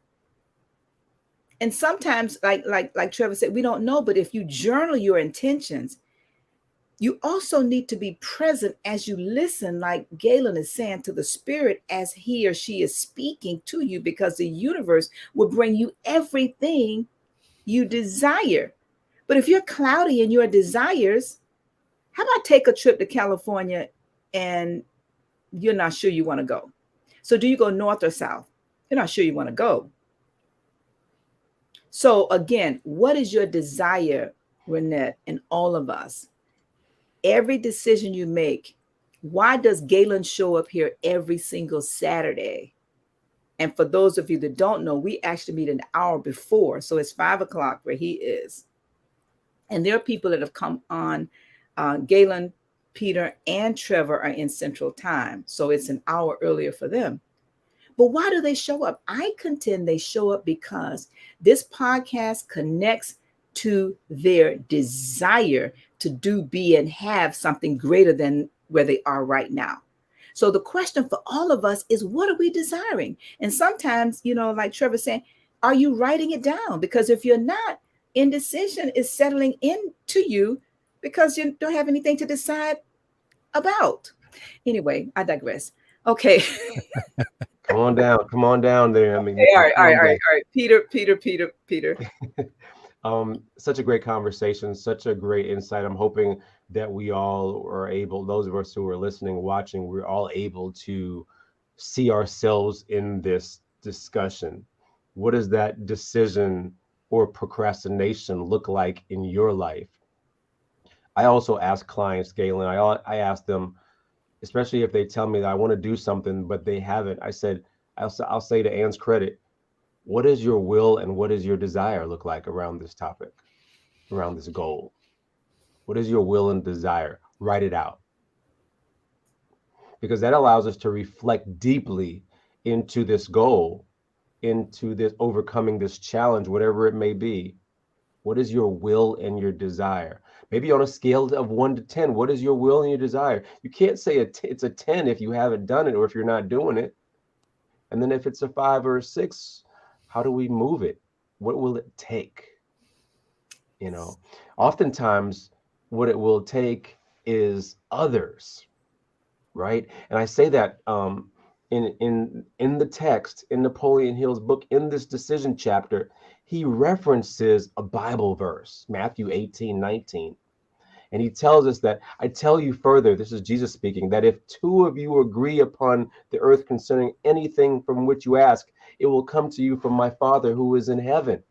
And sometimes, like Trevor said, we don't know, but if you journal your intentions, You also need to be present as you listen, like Galen is saying, to the spirit as he or she is speaking to you, because the universe will bring you everything you desire. But if you're cloudy in your desires, how about take a trip to California and you're not sure you want to go? So do you go north or south? You're not sure you want to go. So again, what is your desire, Renette, and all of us? Every decision you make, why does Galen show up here every single Saturday? And for those of you that don't know, we actually meet an hour before. So it's 5 o'clock where he is. And there are people that have come on. Galen, Peter, and Trevor are in Central Time. So it's an hour earlier for them. But why do they show up? I contend they show up because this podcast connects to their desire to do, be, and have something greater than where they are right now. So the question for all of us is, what are we desiring? And sometimes, like Trevor saying, are you writing it down? Because if you're not, indecision is settling into you because you don't have anything to decide about. Anyway, I digress. Okay. Come on down there. I mean, Okay, all right. Peter. Such a great conversation, such a great insight. I'm hoping that we all are able, those of us who are listening, watching, we're all able to see ourselves in this discussion. What does that decision or procrastination look like in your life? I also ask clients, Galen, I ask them, especially if they tell me that I want to do something, but they haven't. I'll say to Ann's credit, what does your will and what does your desire look like around this topic, around this goal? What is your will and desire? Write it out. Because that allows us to reflect deeply into this goal, into this overcoming this challenge, whatever it may be. What is your will and your desire? Maybe on a scale of 1 to 10, what is your will and your desire? You can't say it's a 10 if you haven't done it or if you're not doing it. And then if it's a 5 or a 6, how do we move it? What will it take? Oftentimes what it will take is others, right? And I say that in the text, in Napoleon Hill's book, in this decision chapter, he references a Bible verse, Matthew 18:19. And he tells us that, I tell you further, this is Jesus speaking, that if 2 of you agree upon the earth concerning anything from which you ask, it will come to you from my Father who is in heaven,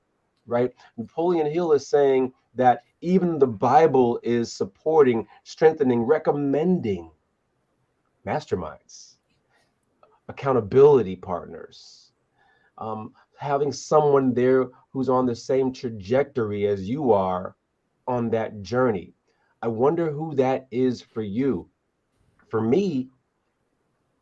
right? Napoleon Hill is saying that even the Bible is supporting, strengthening, recommending masterminds, accountability partners, having someone there who's on the same trajectory as you are on that journey. I wonder who that is for you. For me,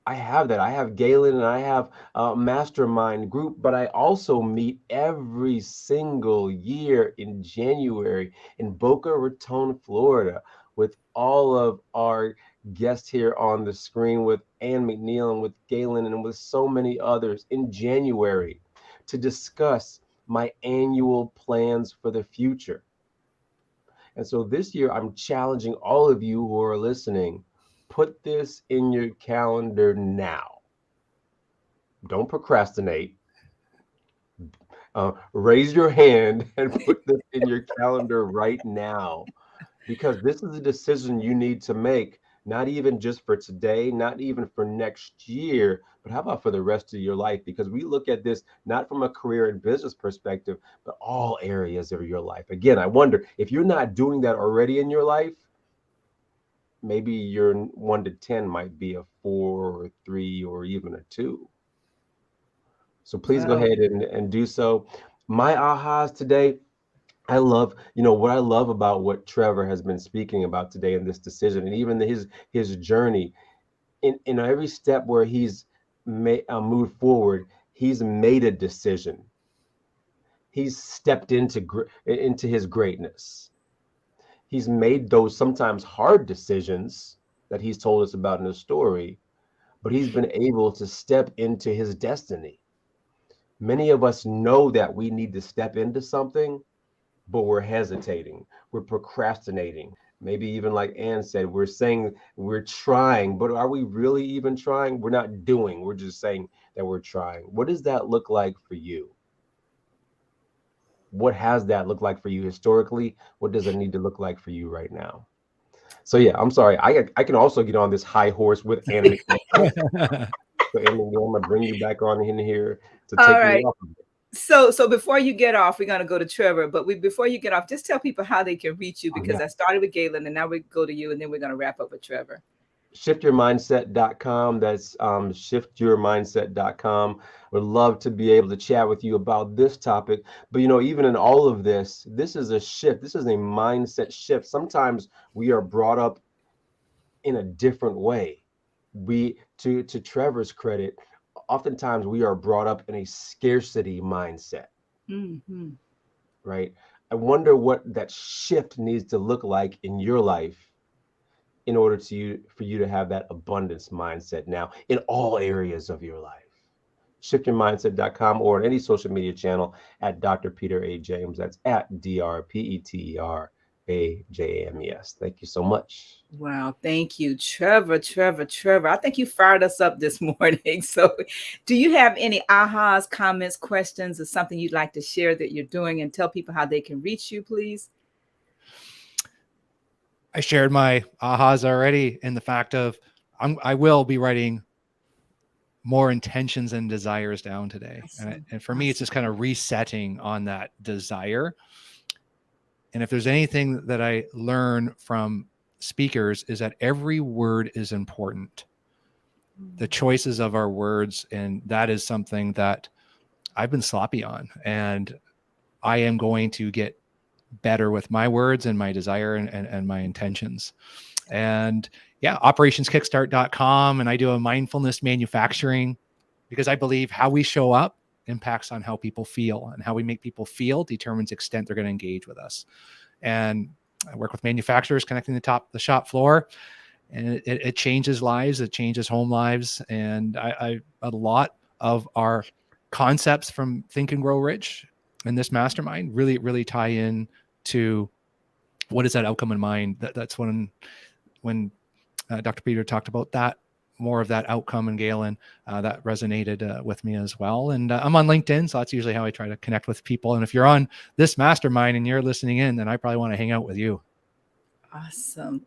I have that. I have Galen and I have a mastermind group, but I also meet every single year in January in Boca Raton, Florida, with all of our guests here on the screen, with Ann McNeil and with Galen and with so many others in January to discuss my annual plans for the future. And so this year, I'm challenging all of you who are listening, put this in your calendar now. Don't procrastinate. Raise your hand and put this in your calendar right now, because this is a decision you need to make, not even just for today, not even for next year, but how about for the rest of your life? Because we look at this not from a career and business perspective, but all areas of your life. Again, I wonder if you're not doing that already in your life, maybe your 1 to 10 might be a 4 or 3 or even a 2. So please go ahead and do so. My ahas today, I love, what I love about what Trevor has been speaking about today in this decision, and even his journey in every step where he's moved forward, he's made a decision. He's stepped into his greatness. He's made those sometimes hard decisions that he's told us about in the story, but he's been able to step into his destiny. Many of us know that we need to step into something, but we're hesitating, we're procrastinating, Maybe even like Ann said, we're saying we're trying, but are we really even trying? We're not doing, we're just saying that we're trying. What does that look like for you? What has that looked like for you historically? What does it need to look like for you right now? So yeah, I'm sorry. I can also get on this high horse with Ann McNeil. So Ann McNeil, I'm gonna bring you back on in here to All take me right. off of it. So before you get off, we're gonna go to Trevor. But before you get off, just tell people how they can reach you, Oh, because yeah. I started with Galen and now we go to you, and then we're gonna wrap up with Trevor. Shiftyourmindset.com. That's shiftyourmindset.com. Would love to be able to chat with you about this topic. But even in all of this, this is a shift. This is a mindset shift. Sometimes we are brought up in a different way. To Trevor's credit, oftentimes we are brought up in a scarcity mindset, Mm-hmm. right? I wonder what that shift needs to look like in your life in order for you to have that abundance mindset now in all areas of your life. Shiftyourmindset.com or on any social media channel at Dr. Peter A. James. That's at DrPeterAJames. Thank you so much. Wow, thank you, Trevor. I think you fired us up this morning. So, do you have any ahas, comments, questions, or something you'd like to share that you're doing, and tell people how they can reach you, please? I shared my ahas already in the fact of I will be writing more intentions and desires down today. Awesome. And for me, it's just kind of resetting on that desire. And if there's anything that I learn from speakers is that every word is important. The choices of our words, and that is something that I've been sloppy on, and I am going to get better with my words and my desire and my intentions. And yeah, operationskickstart.com. And I do a mindfulness manufacturing because I believe how we show up impacts on how people feel, and how we make people feel determines the extent they're going to engage with us. And I work with manufacturers connecting the shop floor, and it changes lives. It changes home lives. And a lot of our concepts from Think and Grow Rich and this mastermind really tie in to what is that outcome in mind. That's when Dr. Peter talked about that, more of that outcome, and Galen, that resonated with me as well. And I'm on LinkedIn, so that's usually how I try to connect with people. And if you're on this mastermind and you're listening in, then I probably want to hang out with you. Awesome.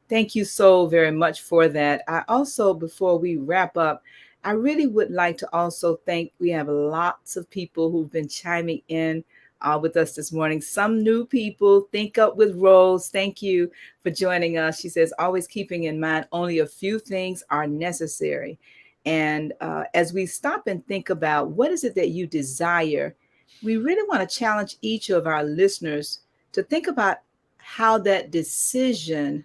Thank you so very much for that. I also, before we wrap up, I really would like to also thank, we have lots of people who've been chiming in with us this morning. Some new people. Think Up with Rose, thank you for joining us. She says, always keeping in mind only a few things are necessary. And as we stop and think about what is it that you desire, we really want to challenge each of our listeners to think about how that decision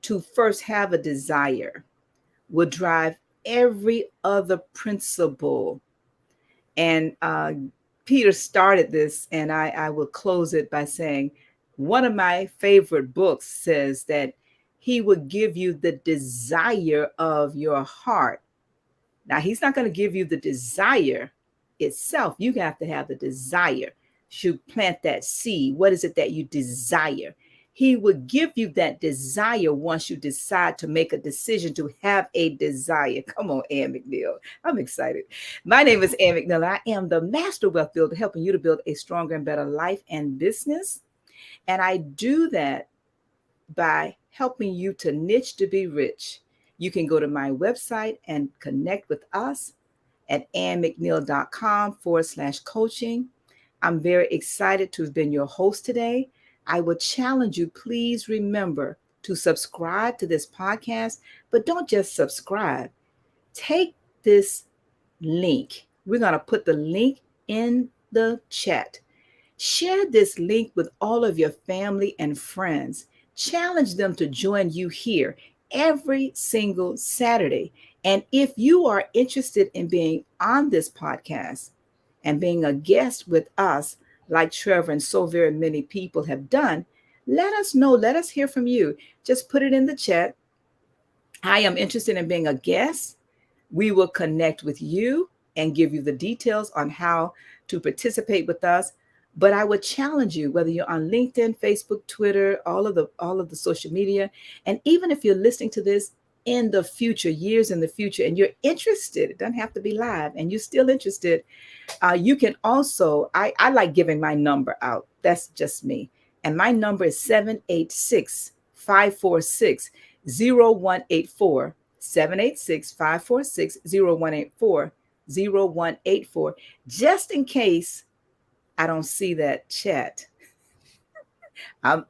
to first have a desire will drive every other principle. And Peter started this, and I will close it by saying, one of my favorite books says that he would give you the desire of your heart. Now, he's not going to give you the desire itself. You have to have the desire to plant that seed. What is it that you desire? He would give you that desire once you decide to make a decision to have a desire. Come on, Ann McNeil. I'm excited. My name is Ann McNeil. I am the Master Wealth Builder, helping you to build a stronger and better life and business. And I do that by helping you to niche to be rich. You can go to my website and connect with us at annmcneil.com/coaching. I'm very excited to have been your host today. I would challenge you, please remember to subscribe to this podcast, but don't just subscribe. Take this link. We're going to put the link in the chat. Share this link with all of your family and friends. Challenge them to join you here every single Saturday. And if you are interested in being on this podcast and being a guest with us, like Trevor and so very many people have done, let us know. Let us hear from you. Just put it in the chat. I am interested in being a guest. We will connect with you and give you the details on how to participate with us. But I would challenge you, whether you're on LinkedIn, Facebook, Twitter, all of the social media, and even if you're listening to this in the future, years in the future, and you're interested, it doesn't have to be live, and you're still interested, you can also, I like giving my number out. That's just me. And my number is 786-546-0184. 786-546-0184. Just in case I don't see that chat. I'm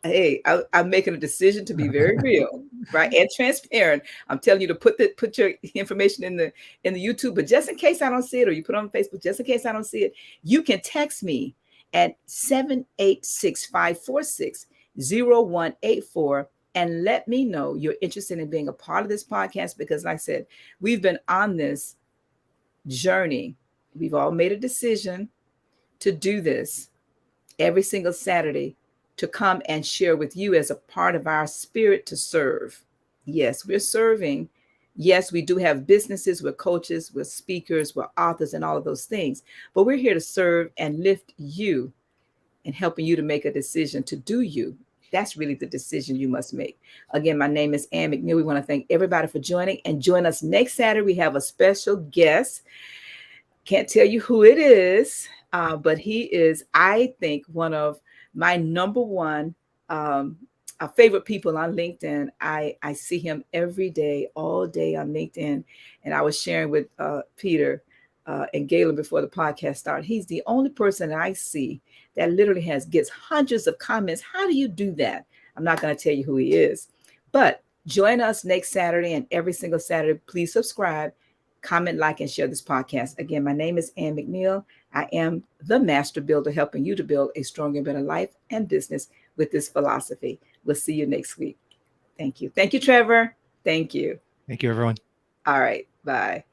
making a decision to be very real, right, and transparent. I'm telling you to put your information in the YouTube, but just in case I don't see it, or you put it on Facebook, just in case I don't see it, you can text me at 786-546-0184 and let me know you're interested in being a part of this podcast, because like I said, we've been on this journey. We've all made a decision to do this every single Saturday, to come and share with you as a part of our spirit to serve. Yes, we're serving. Yes, we do have businesses, we're coaches, we're speakers, we're authors, and all of those things. But we're here to serve and lift you and helping you to make a decision to do you. That's really the decision you must make. Again, my name is Ann McNeil. We want to thank everybody for joining, and join us next Saturday. We have a special guest. Can't tell you who it is, but he is, I think, one of my number one favorite people on LinkedIn. I see him every day, all day on LinkedIn. And I was sharing with Peter and Galen before the podcast started. He's the only person that I see that literally gets hundreds of comments. How do you do that? I'm not going to tell you who he is, but join us next Saturday, and every single Saturday. Please subscribe, comment, like, and share this podcast. Again, my name is Ann McNeil. I am the Master Builder, helping you to build a stronger, better life and business with this philosophy. We'll see you next week. Thank you. Thank you, Trevor. Thank you. Thank you, everyone. All right. Bye.